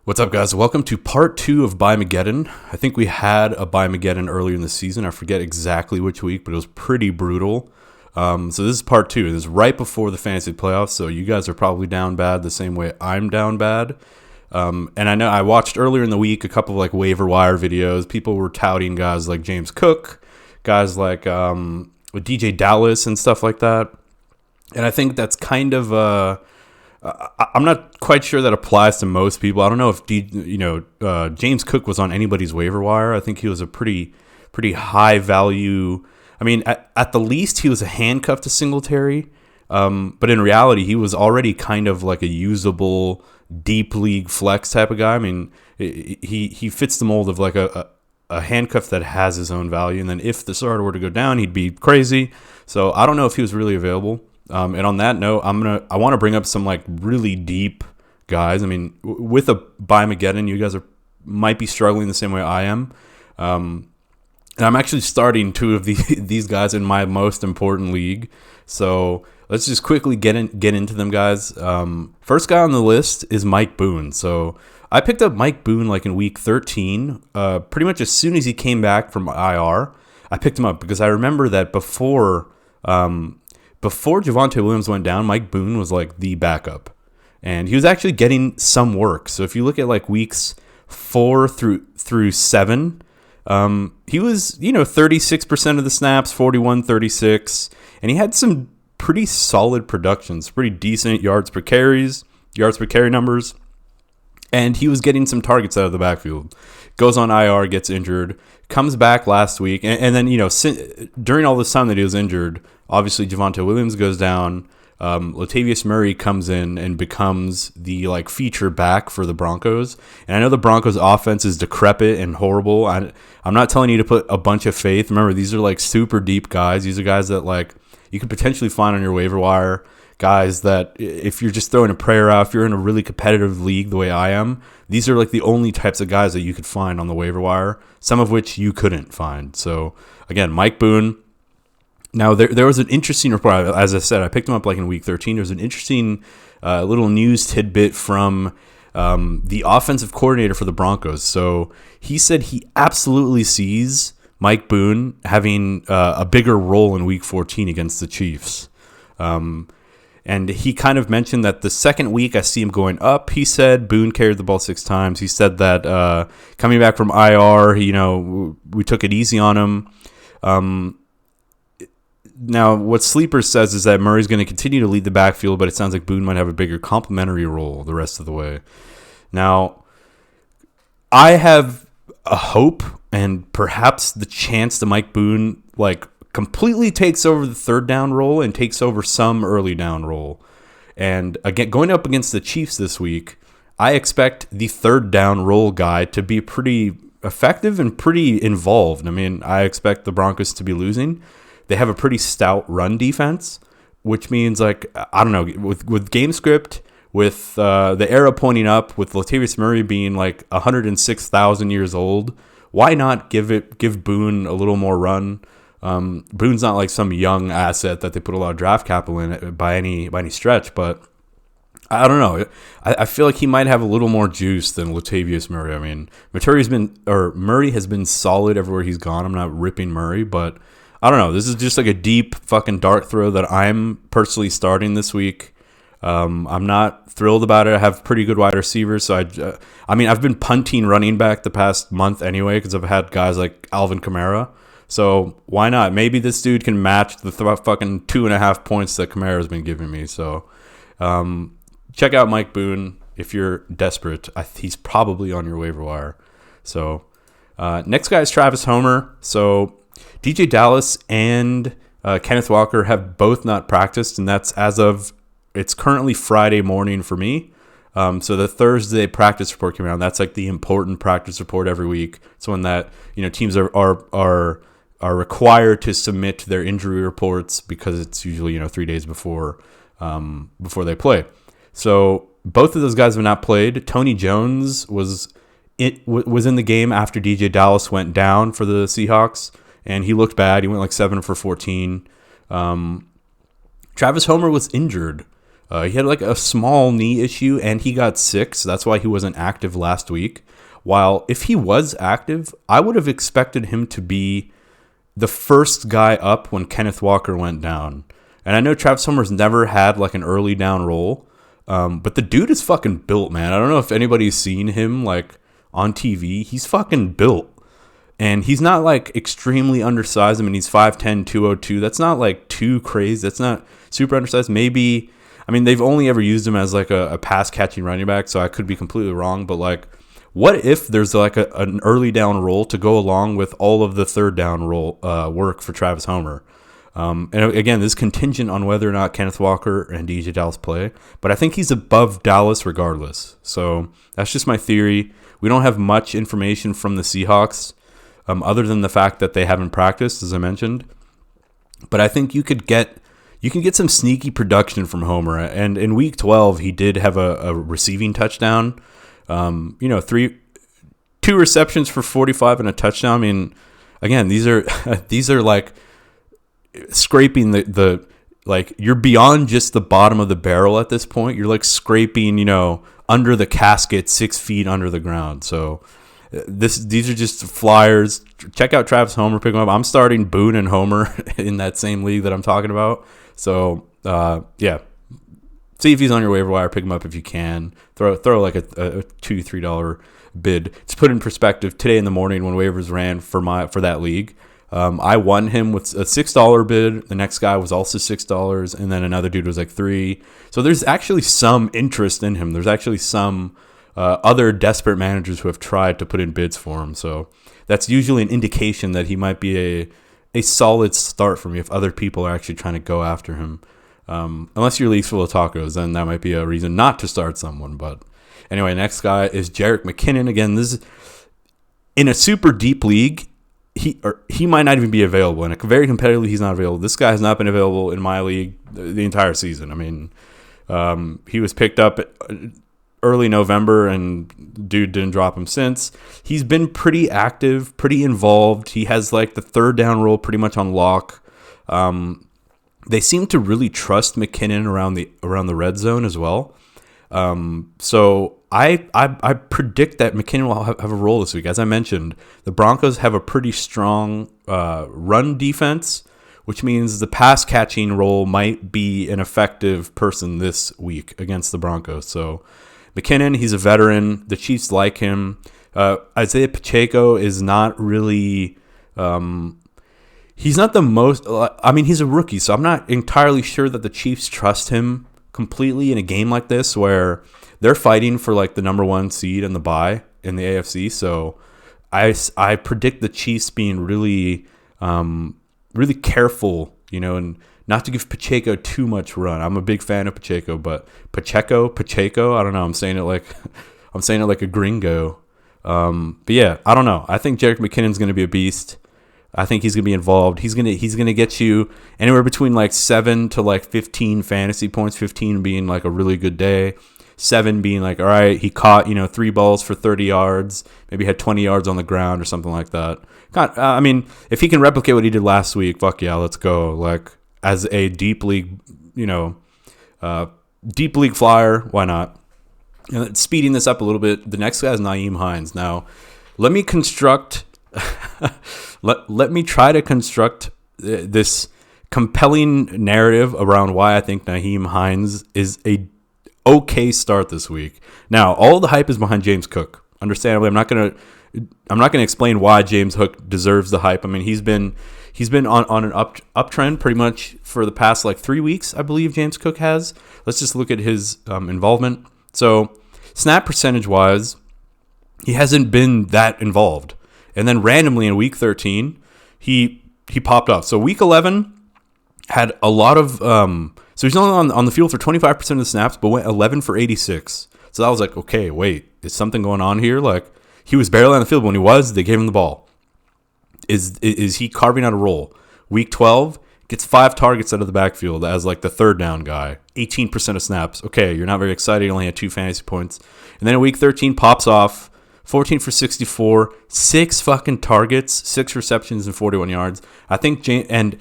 What's up, guys? Welcome to part 2 of Bye-mageddon. I think we had a Bye-mageddon earlier in the season. I forget exactly which week, but it was pretty brutal. So this is part 2. This is right before the fantasy playoffs, so you guys are probably down bad the same way I'm down bad. And I know I watched earlier in the week a couple of waiver wire videos. People were touting guys like James Cook, guys like DJ Dallas and stuff like that. And I think that's kind of I'm not quite sure that applies to most people. I don't know if James Cook was on anybody's waiver wire. I think he was a pretty high value. I mean, at the least, he was a handcuff to Singletary. But in reality, he was already kind of like a usable deep league flex type of guy. I mean, he fits the mold of like a handcuff that has his own value. And then if the starter were to go down, he'd be crazy. So I don't know if he was really available. And on that note, I want to bring up some really deep guys. I mean, with a Bye-mageddon, you guys might be struggling the same way I am. And I'm actually starting 2 of these guys in my most important league. So let's just quickly get into them, guys. First guy on the list is Mike Boone. So I picked up Mike Boone in week 13. Pretty much as soon as he came back from IR, I picked him up because I remember that before Javonte Williams went down, Mike Boone was the backup. And he was actually getting some work. So if you look at weeks 4 through 7, he was, 36% of the snaps, 41-36. And he had some pretty solid productions, pretty decent yards per carry numbers. And he was getting some targets out of the backfield. Goes on IR, gets injured, comes back last week. And then, during all this time that he was injured, obviously Javonte Williams goes down. Latavius Murray comes in and becomes the feature back for the Broncos. And I know the Broncos offense is decrepit and horrible. I'm not telling you to put a bunch of faith. Remember, these are super deep guys. These are guys that you could potentially find on your waiver wire. Guys that if you're just throwing a prayer out, if you're in a really competitive league the way I am, these are the only types of guys that you could find on the waiver wire, some of which you couldn't find. So again, Mike Boone. Now there was an interesting report. As I said, I picked him up in week 13. There was an interesting little news tidbit from the offensive coordinator for the Broncos. So he said he absolutely sees Mike Boone having a bigger role in week 14 against the Chiefs. And he kind of mentioned that the second week I see him going up. He said Boone carried the ball 6 times. He said that coming back from IR, we took it easy on him. Now, what Sleeper says is that Murray's going to continue to lead the backfield, but it sounds like Boone might have a bigger complementary role the rest of the way. Now, I have a hope and perhaps the chance that Mike Boone completely takes over the third down role and takes over some early down role. And again, going up against the Chiefs this week, I expect the third down role guy to be pretty effective and pretty involved. I mean, I expect the Broncos to be losing. They have a pretty stout run defense, which means I don't know, with game script, with the era pointing up, with Latavius Murray being 106,000 years old, why not give Boone a little more run? Boone's not some young asset that they put a lot of draft capital in by any stretch, but I don't know. I feel like he might have a little more juice than Latavius Murray. I mean, Murray has been solid everywhere he's gone. I'm not ripping Murray, but I don't know. This is just a deep fucking dart throw that I'm personally starting this week. I'm not thrilled about it. I have pretty good wide receivers, so I've been punting running back the past month anyway because I've had guys like Alvin Kamara. So why not? Maybe this dude can match the fucking 2.5 points that Kamara's been giving me. So check out Mike Boone if you're desperate. He's probably on your waiver wire. So next guy is Travis Homer. So DJ Dallas and Kenneth Walker have both not practiced, and that's it's currently Friday morning for me. So the Thursday practice report came out. That's the important practice report every week. It's one that teams are required to submit their injury reports because it's usually 3 days before they play. So both of those guys have not played. Tony Jones was in the game after DJ Dallas went down for the Seahawks, and he looked bad. He went 7 for 14. Travis Homer was injured He had like a small knee issue, and he got sick, so that's why he wasn't active last week. While if he was active, I would have expected him to be the first guy up when Kenneth Walker went down. And I know Travis Homer's never had like an early down role, but the dude is fucking built, man. I don't know if anybody's seen him like on TV. He's fucking built. And he's not like extremely undersized. I mean, he's 5'10", 202. That's not like too crazy. That's not super undersized. Maybe, I mean, they've only ever used him as like a pass catching running back, so I could be completely wrong. But like, what if there's like an early down role to go along with all of the third down role work for Travis Homer? And again, this is contingent on whether or not Kenneth Walker and DJ Dallas play. But I think he's above Dallas regardless. So that's just my theory. We don't have much information from the Seahawks other than the fact that they haven't practiced, as I mentioned. But I think you can get some sneaky production from Homer. And in Week 12, he did have a receiving touchdown. 2 receptions for 45 and a touchdown. I mean, again, these are like scraping the like, you're beyond just the bottom of the barrel at this point. You're like scraping, under the casket 6 feet under the ground. So these are just flyers. Check out Travis Homer, pick him up. I'm starting Boone and Homer in that same league that I'm talking about. So yeah, see if he's on your waiver wire. Pick him up if you can. Throw like a $2-3 bid. To put in perspective, today in the morning when waivers ran for that league, I won him with a $6 bid. The next guy was also $6, and then another dude was like $3. So there's actually some interest in him. There's actually some other desperate managers who have tried to put in bids for him. So that's usually an indication that he might be a solid start for me if other people are actually trying to go after him. Unless your league's full of tacos, then that might be a reason not to start someone. But anyway, next guy is Jerick McKinnon. Again, this is in a super deep league. He might not even be available. In a very competitive league, he's not available. This guy has not been available in my league the entire season. I mean, he was picked up early November, and dude didn't drop him since. He's been pretty active, pretty involved. He has like the third down role pretty much on lock. They seem to really trust McKinnon around the red zone as well. So I predict that McKinnon will have a role this week. As I mentioned, the Broncos have a pretty strong run defense, which means the pass catching role might be an effective person this week against the Broncos. So McKinnon, he's a veteran. The Chiefs like him. Isaiah Pacheco is not really... he's not the most... I mean, he's a rookie, so I'm not entirely sure that the Chiefs trust him completely in a game like this where they're fighting for like the number 1 seed and the bye in the AFC. So I predict the Chiefs being really really careful, and not to give Pacheco too much run. I'm a big fan of Pacheco, but Pacheco, I don't know. I'm saying it like a gringo. But yeah, I don't know. I think Jerick McKinnon's going to be a beast. I think he's going to be involved. He's going to get you anywhere between like 7 to like 15 fantasy points, 15 being like a really good day, 7 being like, all right, he caught, 3 balls for 30 yards, maybe had 20 yards on the ground or something like that. I mean, if he can replicate what he did last week, fuck yeah, let's go. Like as a deep league, deep league flyer, why not? And speeding this up a little bit, the next guy is Nyheim Hines. Now, let me try to construct this compelling narrative around why I think Nyheim Hines is a okay start this week. Now, all the hype is behind James Cook. Understandably, I'm not gonna explain why James Cook deserves the hype. I mean, he's been on an uptrend pretty much for the past like 3 weeks, I believe James Cook has. Let's just look at his involvement. So, snap percentage wise, he hasn't been that involved. And then randomly in week 13, he popped off. So week 11 had a lot of so he's only on the field for 25% of the snaps, but went 11 for 86. So that was like, okay, wait, is something going on here? Like, he was barely on the field. When he was, they gave him the ball. Is he carving out a role? Week 12, gets 5 targets out of the backfield as like the third down guy. 18% of snaps. Okay, you're not very excited. You only had 2 fantasy points. And then in week 13, pops off. 14 for 64, 6 fucking targets, 6 receptions, and 41 yards. I think and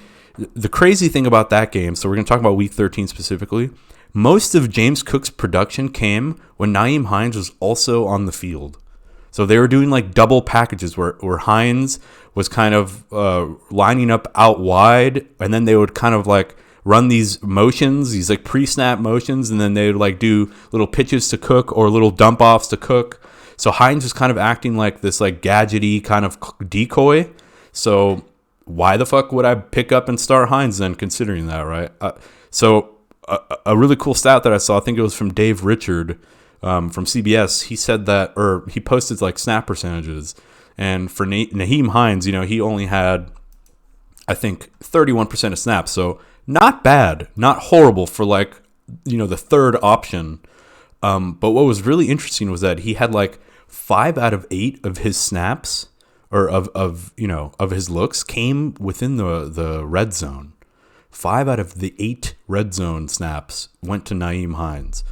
the crazy thing about that game, so we're going to talk about week 13 specifically, most of James Cook's production came when Nyheim Hines was also on the field. So they were doing like double packages where Hines was kind of lining up out wide, and then they would kind of like run these motions, these like pre-snap motions, and then they would like do little pitches to Cook or little dump offs to Cook. So Hines was kind of acting like this like gadgety kind of decoy. So why the fuck would I pick up and start Hines then, considering that, right? A really cool stat that I saw, I think it was from Dave Richard from CBS. He said that, or he posted like snap percentages, and for Nyheim Hines, he only had, I think, 31% of snaps. So not bad, not horrible for like, the third option. But what was really interesting was that he had like 5 out of 8 of his snaps, or of his looks, came within the red zone. 5 out of the 8 red zone snaps went to Nyheim Hines.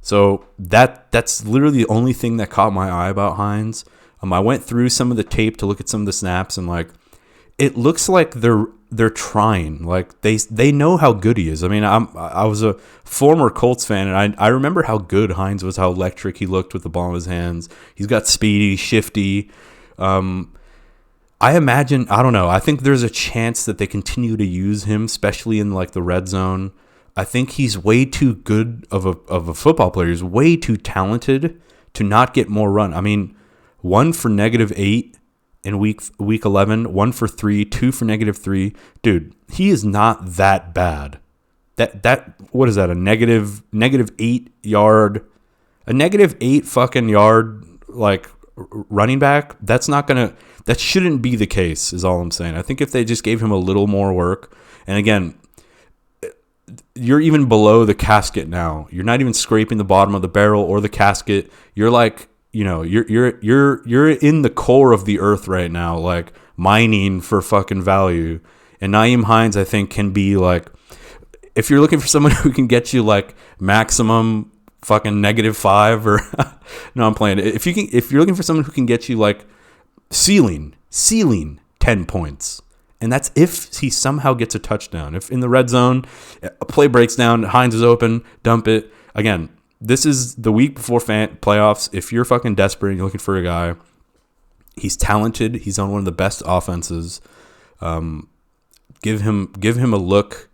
So that's literally the only thing that caught my eye about Hines. I went through some of the tape to look at some of the snaps, and like, it looks like they're trying. Like they know how good he is. I mean, I was a former Colts fan, and I remember how good Hines was, how electric he looked with the ball in his hands. He's got speedy, shifty. I imagine, I don't know, I think there's a chance that they continue to use him, especially in like the red zone. I think he's way too good of a football player. He's way too talented to not get more run. I mean, 1 for -8 in week 11, 1 for 3, 2 for -3. Dude, he is not that bad. That what is that? A -8 yard, a -8 fucking yard like running back? That shouldn't be the case, is all I'm saying. I think if they just gave him a little more work, and again, you're even below the casket now. You're not even scraping the bottom of the barrel or the casket. You're like, you're in the core of the earth right now, like mining for fucking value. And Nyheim Hines, I think, can be like, if you're looking for someone who can get you like maximum fucking -5 or no, I'm playing. If you're looking for someone who can get you like ceiling 10 points, and that's if he somehow gets a touchdown. If in the red zone a play breaks down, Hines is open, dump it. Again, this is the week before playoffs. If you're fucking desperate and you're looking for a guy, he's talented. He's on one of the best offenses. Give him a look.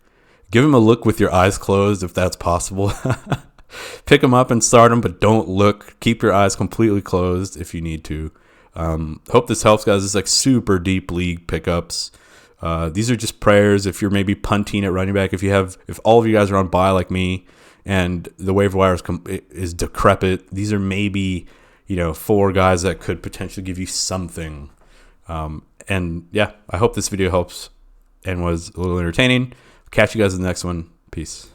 Give him a look with your eyes closed, if that's possible. Pick him up and start him, but don't look. Keep your eyes completely closed if you need to. Hope this helps, guys. It's like super deep league pickups. These are just prayers. If you're maybe punting at running back, if all of you guys are on bye like me, and the waiver wire is decrepit, these are maybe 4 guys that could potentially give you something. And yeah, I hope this video helps and was a little entertaining. Catch you guys in the next one. Peace.